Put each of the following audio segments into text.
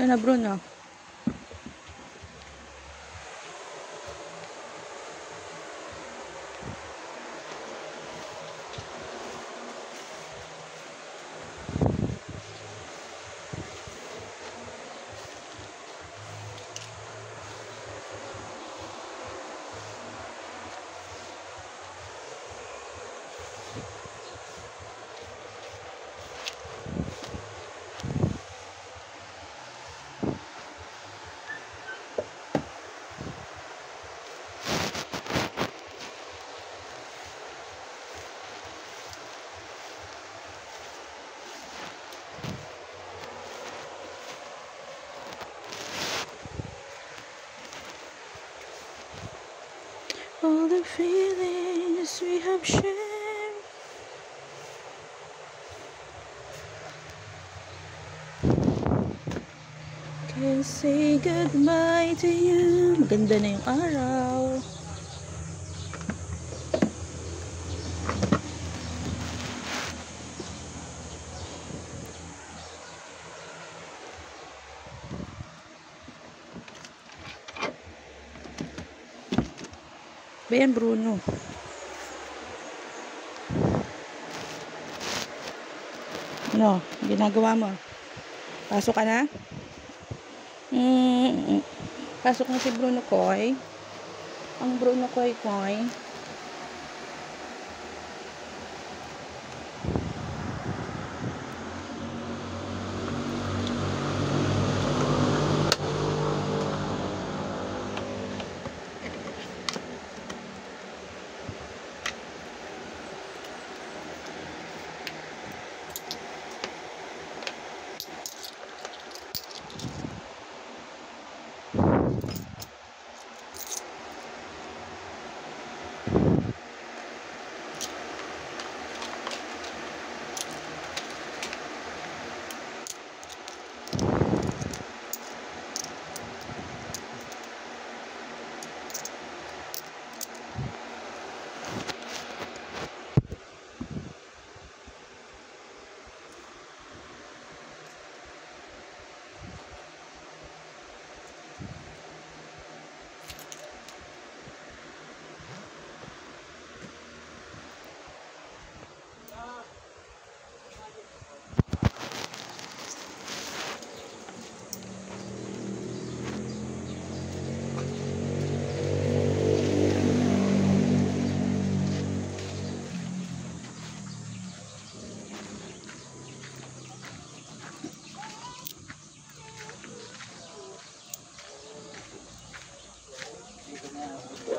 Yan na, Bruno. All the feelings we have shared. Can't say goodbye to you. Maganda na yung araw. Bayan, Bruno. Ano? Ginagawa mo? Pasok ka na? Pasok na si Bruno Koy. Ang Bruno Koy Koy.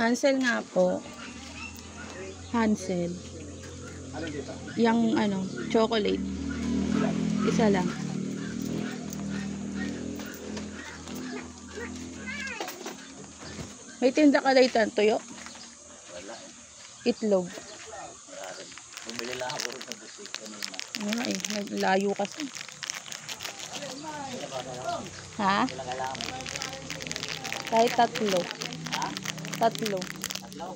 Hansel nga po. Hansel. Yang ano, chocolate. Isa lang. May tinda ka dito, tuyo? Wala eh. Itlog. Wala rin. Bumili lang ako rin sa busik kanina. Ano eh, naglayo kasi. Ha? Wala kailangan. Kahit tatlo. Ha? Tatlo. Tatlo?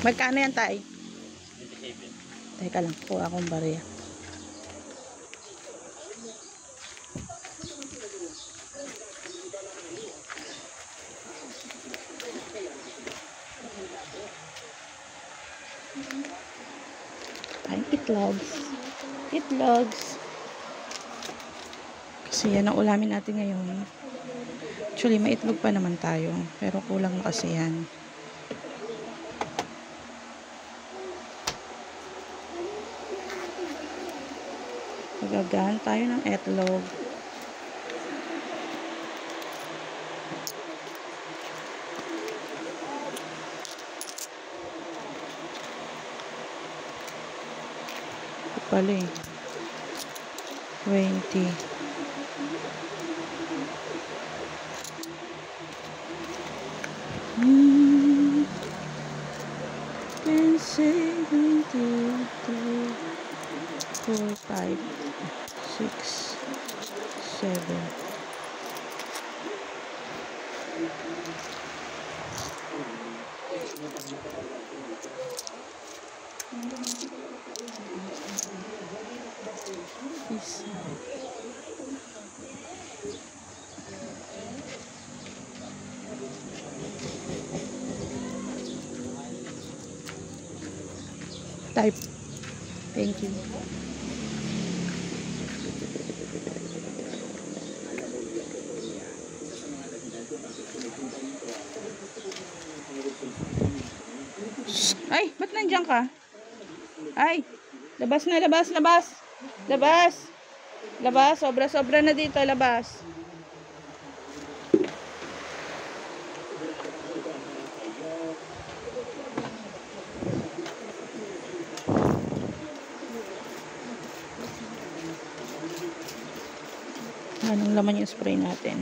Magkano yan, tay? 27. Teka lang, kuha akong barya. Ay, itlogs. Itlogs. Kasi yan ang ulamin natin ngayon. Actually, may itlog pa naman tayo. Pero kulang na kasi yan. Magagahan tayo ng itlog. Ito pala eh. 20. Say 1, 2, 3, 4, 5, 6, 7. Isa. Type. Thank you. Ay, ba't nandiyan ka? Ay, labas na, labas, labas. Labas. Labas, sobra-sobra na dito, labas. Anong laman yung spray natin?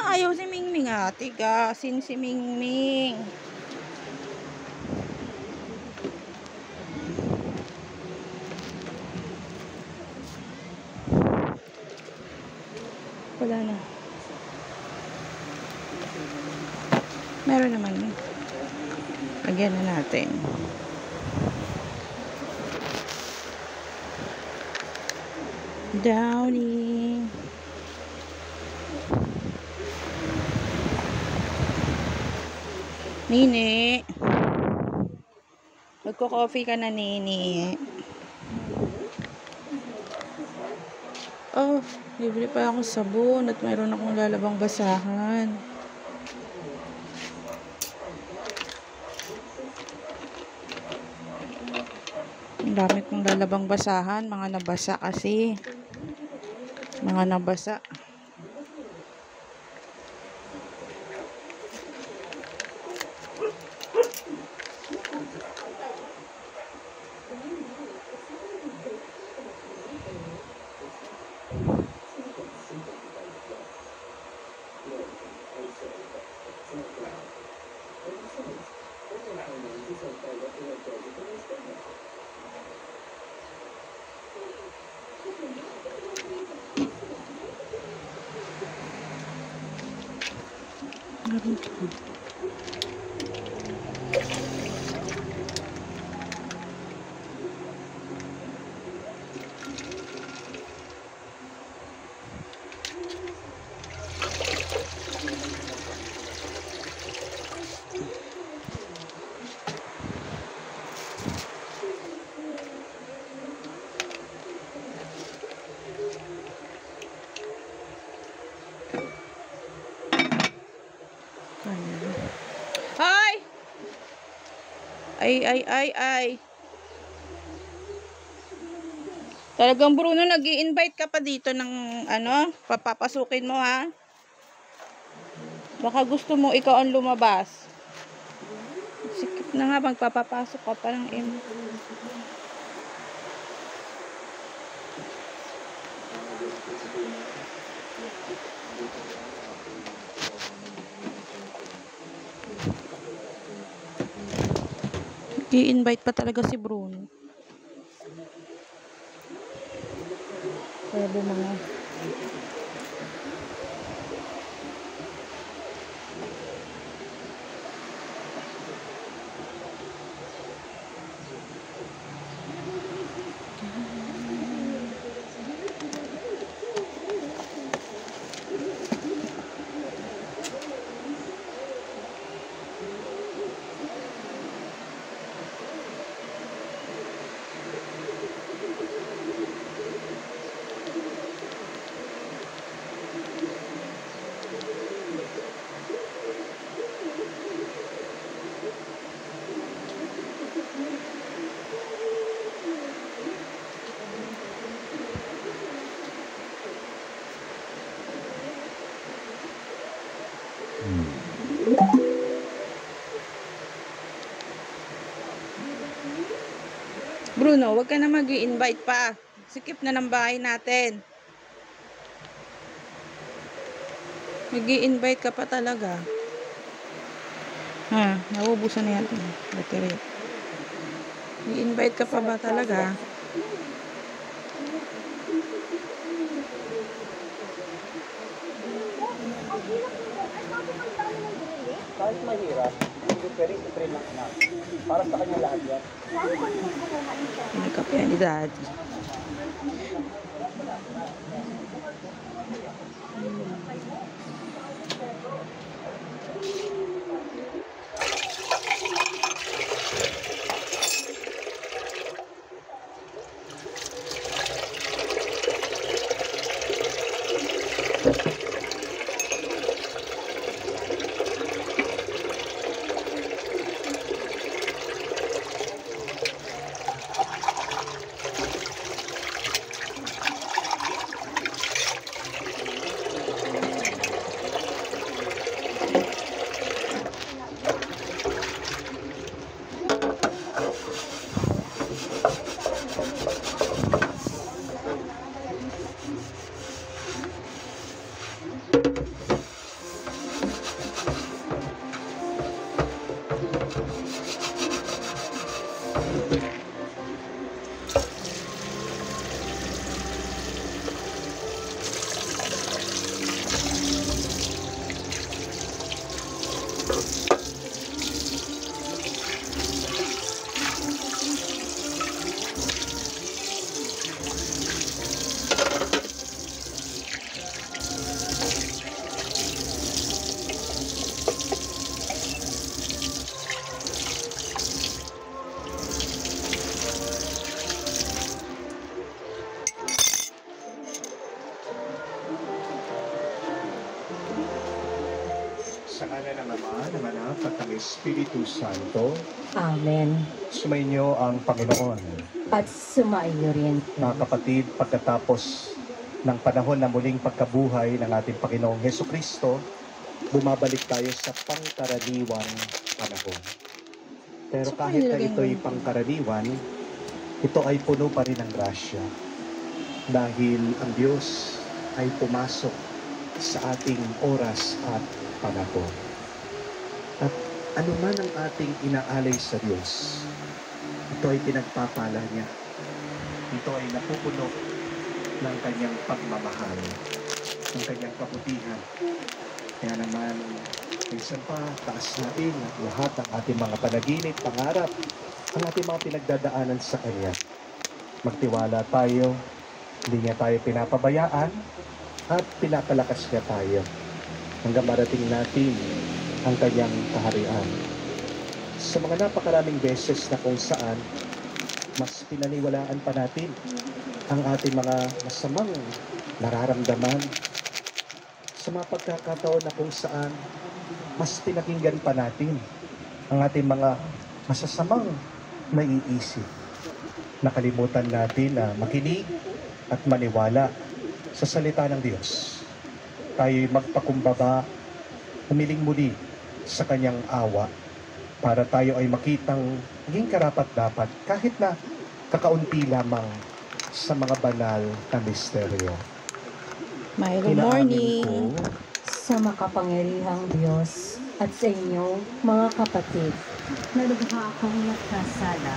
Ayaw si Mingming tigasin si Mingming. Wala na. Meron naman. Lagyan na natin. Downy. Nini. Magko-coffee ka na, Nini. Oh, bibili pa ako sabon at mayroon akong lalabang basahan. Ang dami kong lalabang basahan. Mga nabasa kasi. Mga nabasa. Hi! Ay. Talagang Bruno, nag-i-invite ka pa dito ng ano, papapasukin mo ha? Baka gusto mo ikaw ang lumabas. Sikip na nga, magpapapasok ka pa ng M. I-invite pa talaga si Bruno. Kaya bumanga. Bruno, wag ka na mag-i-invite pa. Sikip na ng bahay natin. Mag-i-invite ka pa talaga. Ha, naubusan na yan. Battery. Mag-i-invite ka pa ba talaga? Kahit mahirap, hindi pwede i-train lang na. Para sa kanya lahat yan. Pinagkape ni Daddy. Sa ngalan ng Ama, ng Anak, at ng Espiritu Santo, Amen. sumainyo ang Panginoon. At sumaiyo rin. Mga kapatid, pagkatapos ng panahon na muling pagkabuhay ng ating Panginoong Heso Kristo, bumabalik tayo sa pangkaraniwang panahon. Pero So, kahit na nilagay mo ito'y yun? pangkaraniwan, ito ay puno pa rin ng grasya. Dahil ang Diyos ay pumasok sa ating oras at panahon. At anuman ang ating inaalay sa Diyos, ito ay pinagpapala niya. Ito ay napupuno ng kanyang pagmamahal, ng kanyang kabutihan. Kaya naman, minsan pa, taas natin lahat ng ating mga panaginip, pangarap, ang ating mga pinagdadaanan sa Kanya. Magtiwala tayo, hindi niya tayo pinapabayaan, at pinapalakas niya tayo hanggang marating natin ang kanyang kaharian. Sa mga napakaraming beses na kung saan mas pinaniwalaan pa natin ang ating mga masamang nararamdaman, sa mga pagkakataon na kung saan mas pinakinggan pa natin ang ating mga masasamang naiisip. Nakalimutan natin na makinig at maniwala sa salita ng Diyos. Tayo'y magpakumbaba, humiling muli sa kanyang awa para tayo ay makitang maging karapat-dapat kahit na kakaunti lamang sa mga banal na misteryo. Mayroong Inaamin morning. ko Sa makapangyarihang Diyos at sa inyo, mga kapatid, na lubha akong nagkasala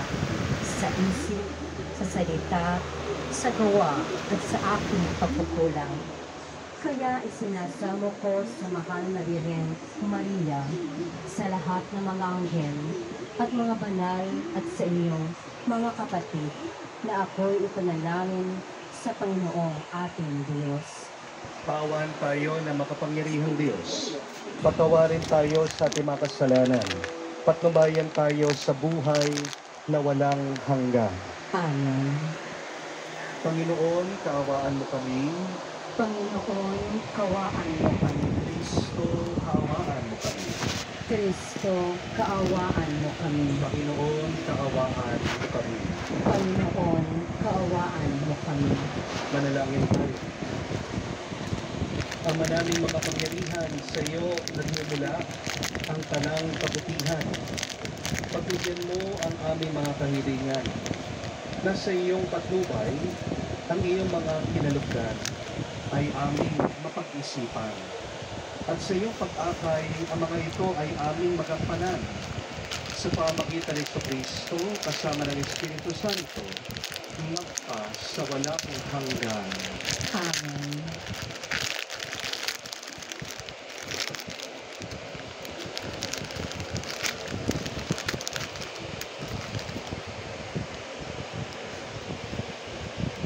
sa isip, sa salita, sa gawa at sa aking pagkukulang. Kaya isinasamo ko sa mahal na Birhen Maria, sa lahat ng mga anghel at mga banal at sa inyo, mga kapatid, na ako'y ipanalangin sa Panginoong ating Diyos. Paawan tayo na makapangyarihang Diyos. Patawarin tayo sa ating mga kasalanan. Patnubayan tayo sa buhay na walang hanggan. Amen. Panginoon, kaawaan mo kami. Panginoon, kawaan mo kami. Kristo, kaawaan mo kami. Kristo, kaawaan mo kami. Panginoon, kaawaan mo kami. Panginoon, kaawaan mo kami. Manalangin tayo. Ama naming makapangyarihan, sa iyo nagmumula ang tanang kabutihan. Pagbigyan mo ang aming mga kahilingan. na sa iyong patnubay, ang iyong mga kinalugdan ay aming mapag-isipan. At sa iyong pag-akay, ang mga ito ay aming magampanan sa pamagitan ni Kristo kasama ng Espiritu Santo, magpa sa walang hanggan. Amen.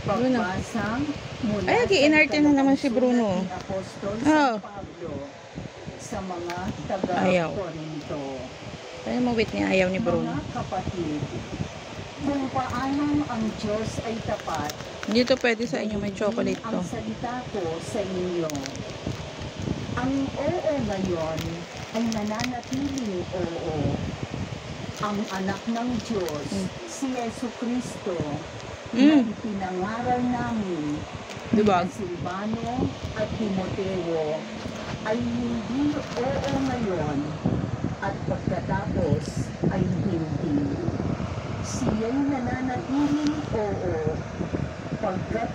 Bruno. Pagbasa mula Ay, nag-i-inarte na naman si Bruno. sa Apostol Oh. San Pablo sa mga Ayaw. taga-Korinto. Kaya mawit niya ayaw ni Bruno. Mga kapatid, kung paanong ang Diyos ay tapat, Dito pwede sa inyo may chocolate to. ang salita ko sa inyo. Ang oo ngayon ay nananatiling oo. Ang anak ng Diyos, si Yesu Kristo, na ipinangaral namin Diba? ni Silvano at Timoteo, ay hindi oo ngayon at pagkatapos ay hindi. Siya'y nananatiling oo pagkat